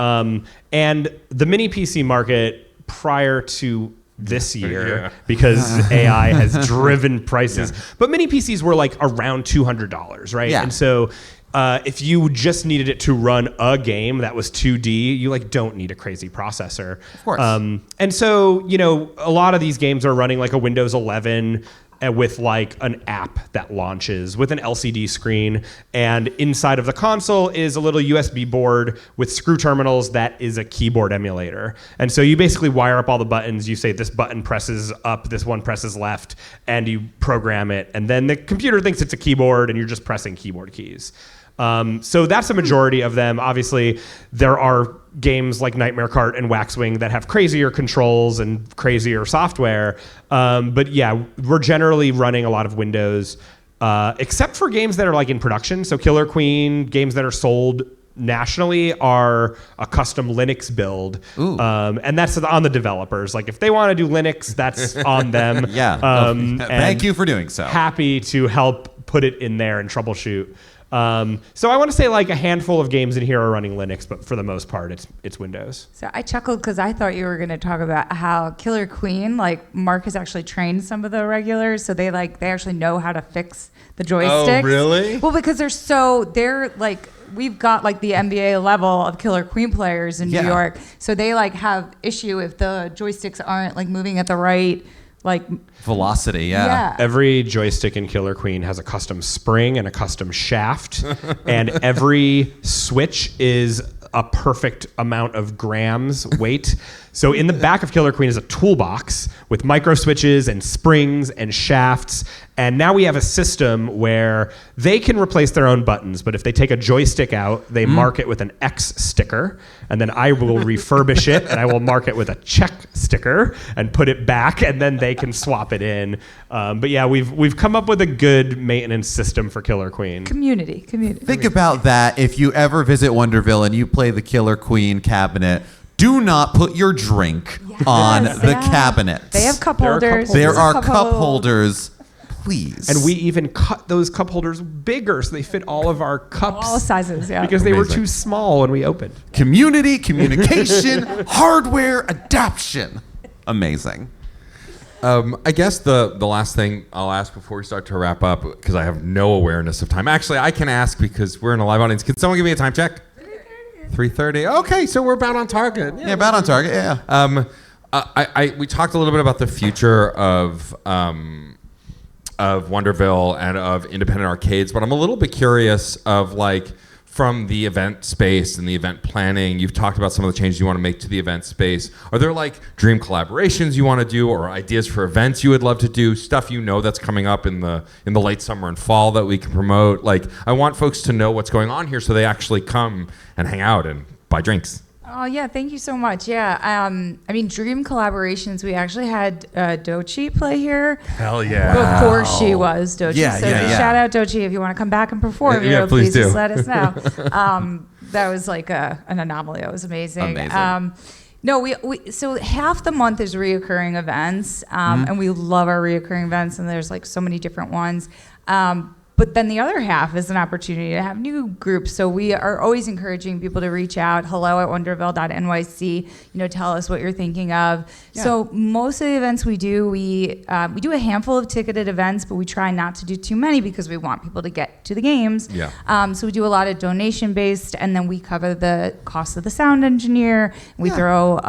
And the mini PC market prior to this year,
Yeah.
because AI has driven prices, but mini PCs were like around $200, right?
Yeah.
And so if you just needed it to run a game that was 2D, you like don't need a crazy processor.
Of course.
And so, you know, a lot of these games are running like a Windows 11 with like an app that launches with an LCD screen. And inside of the console is a little USB board with screw terminals that is a keyboard emulator. And so you basically wire up all the buttons. You say this button presses up, this one presses left, and you program it. And then the computer thinks it's a keyboard and you're just pressing keyboard keys. So that's a majority of them. Obviously, there are games like Nightmare Cart and Waxwing that have crazier controls and crazier software. But yeah, we're generally running a lot of Windows, except for games that are like in production. So Killer Queen, games that are sold nationally are a custom Linux build. And that's on the developers. Like if they want to do Linux, that's on them.
Yeah. Thank you for doing so.
Happy to help put it in there and troubleshoot. So I want to say like a handful of games in here are running Linux, but for the most part, it's Windows.
So I chuckled because I thought you were going to talk about how Killer Queen, like Mark has actually trained some of the regulars, so they actually know how to fix the joysticks.
Oh, really?
Well, because they're like, we've got like the NBA level of Killer Queen players in New York, so they like have issue if the joysticks aren't like moving at the right like
Velocity, yeah.
Every joystick in Killer Queen has a custom spring and a custom shaft, and every switch is a perfect amount of grams weight. So in the back of Killer Queen is a toolbox with micro switches and springs and shafts. And now we have a system where they can replace their own buttons, but if they take a joystick out, they mark it with an X sticker, and then I will refurbish it and I will mark it with a check sticker and put it back, and then they can swap it in. But yeah, we've come up with a good maintenance system for Killer Queen.
community.
Think about that. If you ever visit Wonderville and you play the Killer Queen cabinet, do not put your drink on the cabinet.
They have cup
There are
holders.
There
There's
are
a
cup holders, please.
And we even cut those cup holders bigger so they fit all of our cups.
all sizes, yeah.
Because they were
Amazing.
too small when we opened.
Community, communication, hardware adoption. Amazing.
I guess the last thing I'll ask before we start to wrap up, because I have no awareness of time. Actually, I can ask because we're in a live audience. Can someone give me a time check? 3:30. Okay, so we're about on target.
Yeah, about on target, yeah.
We talked a little bit about the future of Wonderville and of independent arcades, but I'm a little bit curious of like from the event space and the event planning. You've talked about some of the changes you want to make to the event space. Are there like dream collaborations you want to do, or ideas for events you would love to do? Stuff you know that's coming up in the late summer and fall that we can promote. Like I want folks to know what's going on here so they actually come and hang out and buy drinks.
Oh yeah, thank you so much. Yeah, I mean, dream collaborations. We actually had Dochi play here
Hell yeah!
before she was Dochi.
Yeah,
so
yeah.
shout out Dochi if you want to come back and perform.
Yeah, please do.
Just let us know. That was like an anomaly. It was amazing.
Amazing.
No, we so half the month is reoccurring events, and we love our reoccurring events, and there's like so many different ones. But then the other half is an opportunity to have new groups. So we are always encouraging people to reach out, hello@wonderville.nyc, tell us what you're thinking of.
Yeah.
So most of the events we do a handful of ticketed events, but we try not to do too many because we want people to get to the games.
Yeah.
So we do a lot of donation-based, and then we cover the cost of the sound engineer. We throw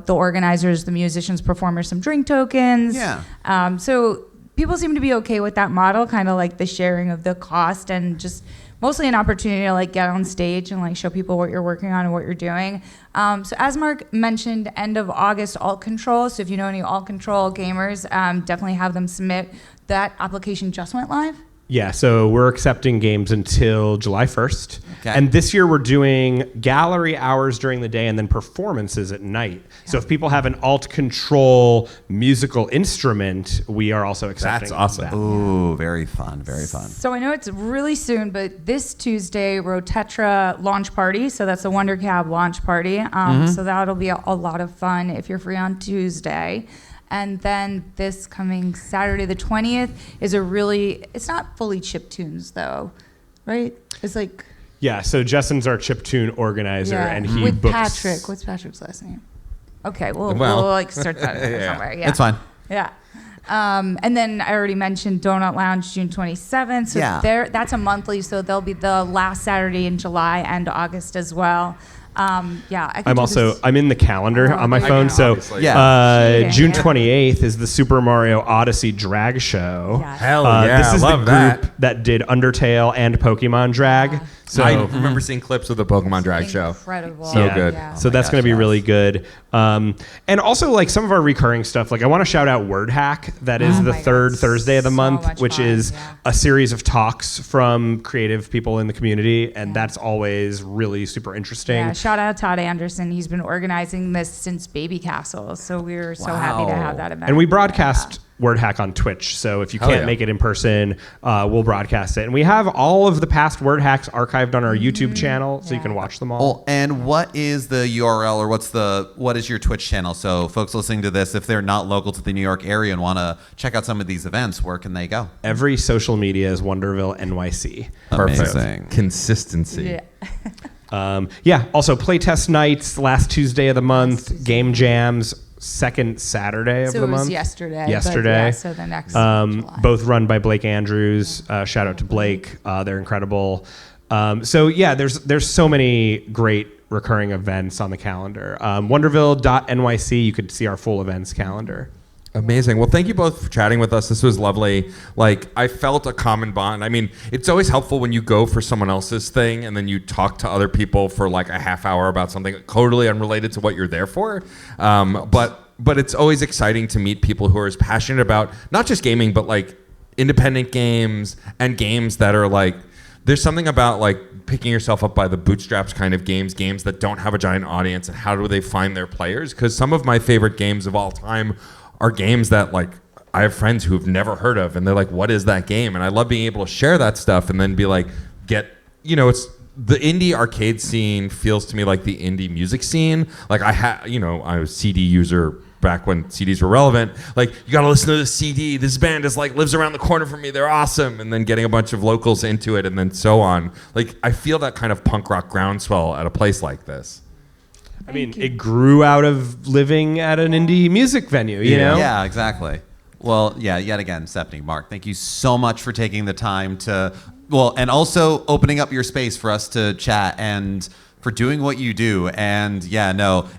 the organizers, the musicians, performers some drink tokens.
Yeah.
So people seem to be okay with that model, kind of like the sharing of the cost, and just mostly an opportunity to like get on stage and like show people what you're working on and what you're doing. So as Mark mentioned, end of August, alt control. So if you know any alt control gamers, definitely have them submit. That application just went live.
Yeah, so we're accepting games until July 1st.
Okay.
And this year we're doing gallery hours during the day and then performances at night. So if people have an alt control musical instrument, we are also accepting
That's awesome.
that.
Ooh, very fun, very fun.
So I know it's really soon, but this Tuesday, Rotetra launch party. So that's a Wonder Cab launch party. So that'll be a lot of fun if you're free on Tuesday. And then this coming Saturday, the 20th, is it's not fully chiptunes though, right? It's like.
Yeah, so Justin's our chiptune organizer, and he
with
books.
Patrick. What's Patrick's last name? Okay, we'll like start that somewhere. Yeah,
It's fine.
Yeah. And then I already mentioned Donut Lounge June 27th. So that's a monthly, so they'll be the last Saturday in July and August as well. I'm in the calendar on my phone. So June 28th is the Super Mario Odyssey drag show. Yes.
Hell yeah,
this is
I love
the group that did Undertale and Pokemon drag. So
I remember seeing clips of the Pokemon drag show.
Incredible.
So good.
Yeah.
So that's going to be really good. And also like some of our recurring stuff. Like I want to shout out Word Hack. That is the third Thursday of the month, which is a series of talks from creative people in the community. And that's always really super interesting.
Yeah, shout out Todd Anderson. He's been organizing this since Baby Castle. So we're so happy to have that event.
And we broadcast Word Hack on Twitch. So if you can't make it in person, we'll broadcast it. And we have all of the past Word Hacks archived on our YouTube channel, so you can watch them all.
Oh, and what is the URL or what is your Twitch channel? So folks listening to this, if they're not local to the New York area and want to check out some of these events, where can they go?
Every social media is Wonderville NYC.
Perfect.
Amazing.
Consistency.
Yeah.
Also playtest nights, last Tuesday of the month, game jams, second Saturday of the month.
So it was yesterday.
Yesterday.
So the next July.
Both run by Blake Andrews. Shout out to Blake. They're incredible. There's so many great recurring events on the calendar. Wonderville.nyc, you could see our full events calendar.
Amazing. Well, thank you both for chatting with us. This was lovely. Like, I felt a common bond. I mean, it's always helpful when you go for someone else's thing and then you talk to other people for like a half hour about something totally unrelated to what you're there for. But it's always exciting to meet people who are as passionate about not just gaming, but like independent games and games that are like, there's something about like picking yourself up by the bootstraps kind of games that don't have a giant audience, and how do they find their players? Because some of my favorite games of all time are games that like I have friends who've never heard of, and they're like, what is that game? And I love being able to share that stuff and then be like, it's the indie arcade scene feels to me like the indie music scene. Like I was a CD user back when CDs were relevant. Like, you got to listen to this CD. This band is like lives around the corner from me. They're awesome. And then getting a bunch of locals into it and then so on. Like, I feel that kind of punk rock groundswell at a place like this.
I mean, it grew out of living at an indie music venue, you know?
Yeah, exactly. Well, yeah, yet again, Stephanie, Mark, thank you so much for taking the time to, and also opening up your space for us to chat and for doing what you do. And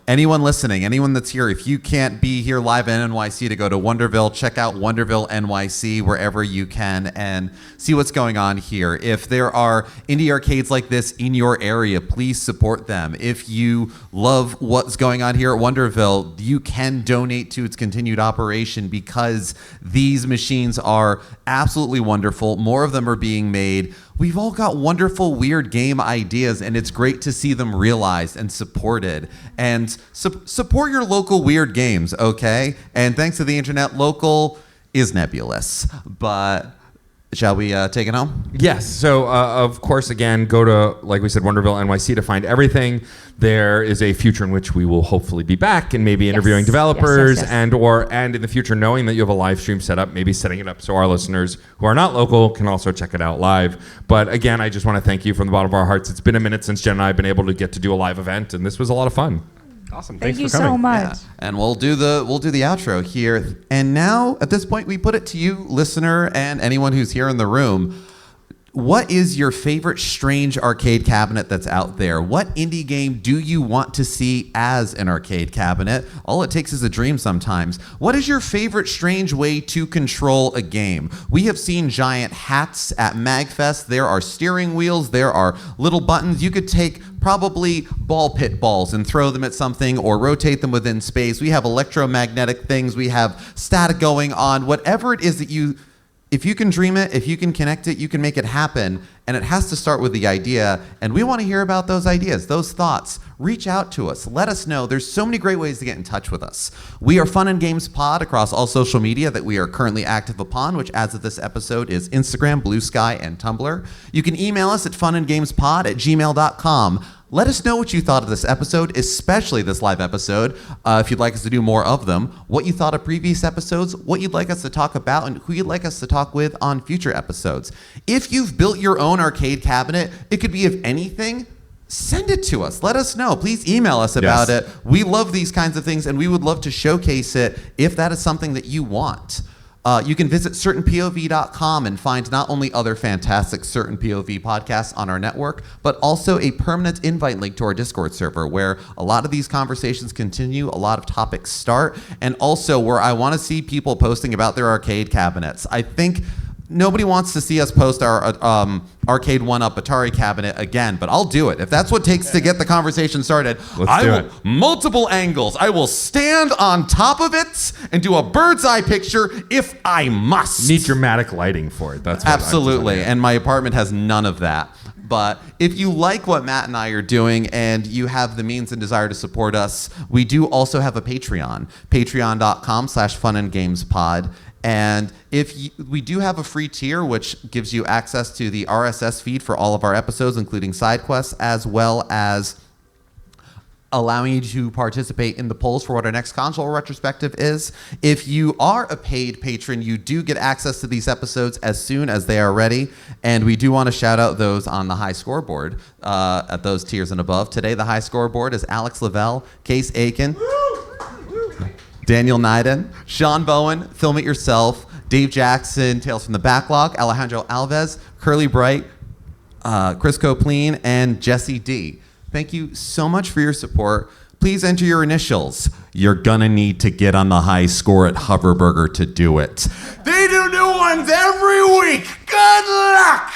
anyone listening, anyone that's here, if you can't be here live in NYC to go to Wonderville, check out Wonderville NYC wherever you can and see what's going on here. If there are indie arcades like this in your area, please support them. If you love what's going on here at Wonderville, you can donate to its continued operation because these machines are absolutely wonderful. More of them are being made. We've all got wonderful, weird game ideas, and it's great to see them realized and supported. And support your local weird games, okay? And thanks to the internet, local is nebulous. But shall we take it home?
Yes. So, of course, again, go to, like we said, Wonderville NYC to find everything. There is a future in which we will hopefully be back and maybe interviewing developers
yes.
and in the future knowing that you have a live stream set up, maybe setting it up so our listeners who are not local can also check it out live. But again, I just want to thank you from the bottom of our hearts. It's been a minute since Jen and I have been able to get to do a live event, and this was a lot of fun.
Awesome.
Thank
Thanks
you
for coming.
so much.
Yeah. And we'll do the outro here. And now, at this point, we put it to you, listener, and anyone who's here in the room. What is your favorite strange arcade cabinet that's out there? What indie game do you want to see as an arcade cabinet? All it takes is a dream sometimes. What is your favorite strange way to control a game? We have seen giant hats at MagFest. There are steering wheels. There are little buttons. You could take probably ball pit balls and throw them at something or rotate them within space. We have electromagnetic things. We have static going on. Whatever it is that if you can dream it, if you can connect it, you can make it happen. And it has to start with the idea. And we want to hear about those ideas, those thoughts. Reach out to us. Let us know. There's so many great ways to get in touch with us. We are Fun and Games Pod across all social media that we are currently active upon, which as of this episode is Instagram, Blue Sky, and Tumblr. You can email us at funandgamespod@gmail.com. Let us know what you thought of this episode, especially this live episode. If you'd like us to do more of them, what you thought of previous episodes, what you'd like us to talk about, and who you'd like us to talk with on future episodes. If you've built your own arcade cabinet, it could be of anything. Send it to us. Let us know. Please email us about it. We love these kinds of things, and we would love to showcase it if that is something that you want. You can visit certainpov.com and find not only other fantastic Certain POV podcasts on our network, but also a permanent invite link to our Discord server where a lot of these conversations continue, a lot of topics start, and also where I want to see people posting about their arcade cabinets. I think nobody wants to see us post our arcade one-up Atari cabinet again, but I'll do it. If that's what it takes to get the conversation started, I will multiple angles. I will stand on top of it and do a bird's eye picture if I must.
Need dramatic lighting for it. That's what
absolutely. And my apartment has none of that. But if you like what Matt and I are doing and you have the means and desire to support us, we do also have a Patreon, patreon.com/funandgamespod. And we do have a free tier, which gives you access to the RSS feed for all of our episodes, including side quests, as well as allowing you to participate in the polls for what our next console retrospective is. If you are a paid patron, you do get access to these episodes as soon as they are ready. And we do want to shout out those on the high scoreboard at those tiers and above. Today, the high scoreboard is Alex Lavelle, Case Aiken, Daniel Nyden, Sean Bowen, Film It Yourself, Dave Jackson, Tales from the Backlog, Alejandro Alves, Curly Bright, Chris Copleen, and Jesse D. Thank you so much for your support. Please enter your initials. You're gonna need to get on the high score at Hoverburger to do it. They do new ones every week. Good luck!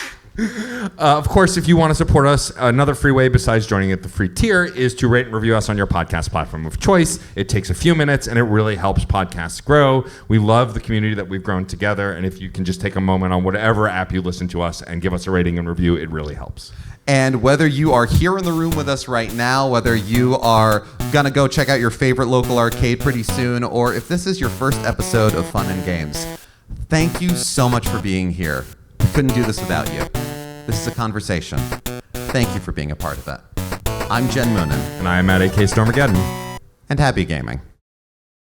Of course, if you want to support us, another free way besides joining at the free tier is to rate and review us on your podcast platform of choice. It takes a few minutes, and it really helps podcasts grow. We love the community that we've grown together, and if you can just take a moment on whatever app you listen to us and give us a rating and review, it really helps.
And whether you are here in the room with us right now, whether you are gonna go check out your favorite local arcade pretty soon, or if this is your first episode of Fun and Games, thank you so much for being here. We couldn't do this without you. This is a conversation. Thank you for being a part of it. I'm Jen Moonen.
And I am at AK Stormageddon.
And happy gaming.